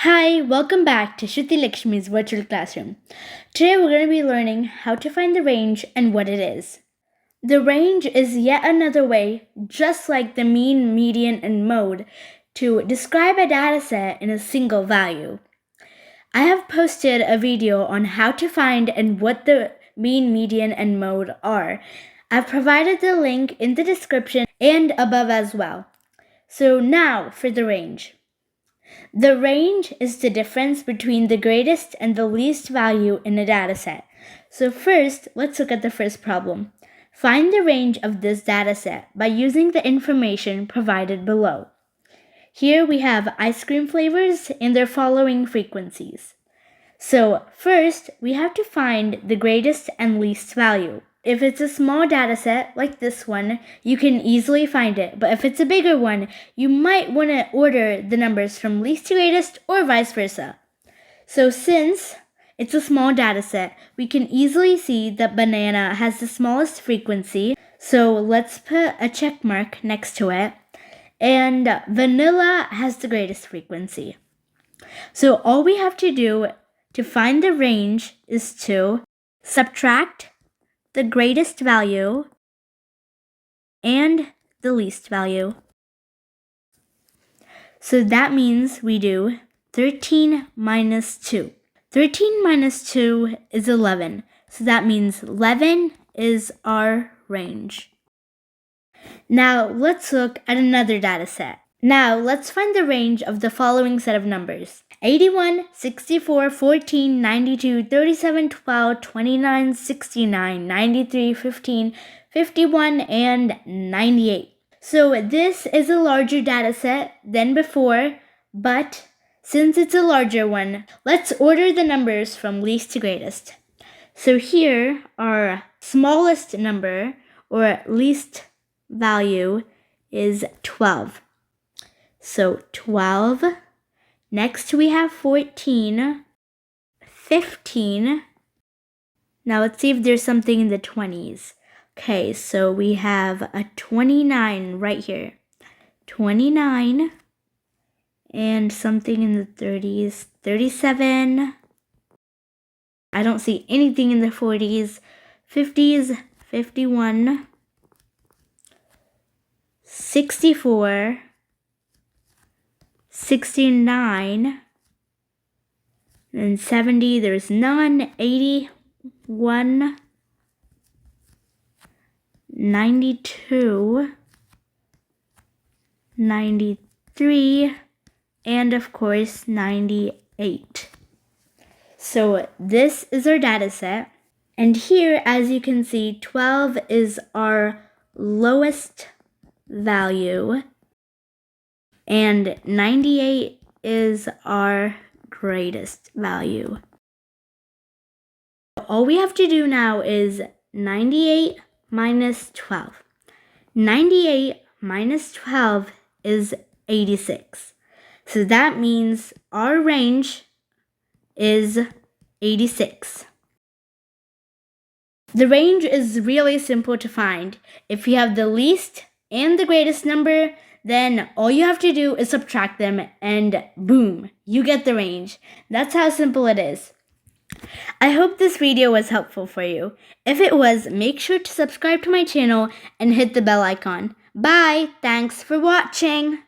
Hi, welcome back to Sruthi Lakshmi's virtual classroom. Today we're going to be learning how to find the range and what it is. The range is yet another way, just like the mean, median, and mode, to describe a dataset in a single value. I have posted a video on how to find and what the mean, median, and mode are. I've provided the link in the description and above as well. So now for the range. The range is the difference between the greatest and the least value in a dataset. So first, let's look at the first problem. Find the range of this dataset by using the information provided below. Here we have ice cream flavors and their following frequencies. So first, we have to find the greatest and least value. If it's a small dataset like this one, you can easily find it. But if it's a bigger one, you might want to order the numbers from least to greatest or vice versa. So since it's a small dataset, we can easily see that banana has the smallest frequency. So let's put a check mark next to it. And vanilla has the greatest frequency. So all we have to do to find the range is to subtract the greatest value and the least value. So that means we do 13 minus 2. 13 minus 2 is 11. So that means 11 is our range. Now let's look at another data set. Now let's find the range of the following set of numbers. 81, 64, 14, 92, 37, 12, 29, 69, 93, 15, 51, and 98. So this is a larger data set than before, but since it's a larger one, let's order the numbers from least to greatest. So here our smallest number or least value is 12. So 12. Next we have 14, 15. Now let's see if there's something in the 20s. Okay, so we have a 29 right here. 29 and something in the 30s. 37. I don't see anything in the 40s. 50s, 51. 64. 69, and 70, there's none, 81, 92, 93, and of course 98. So this is our data set, and here as you can see 12 is our lowest value. And 98 is our greatest value. All we have to do now is 98 minus 12. 98 minus 12 is 86. So that means our range is 86. The range is really simple to find. If you have the least and the greatest number, then all you have to do is subtract them and boom, you get the range. That's how simple it is. I hope this video was helpful for you. If it was, make sure to subscribe to my channel and hit the bell icon. Bye! Thanks for watching!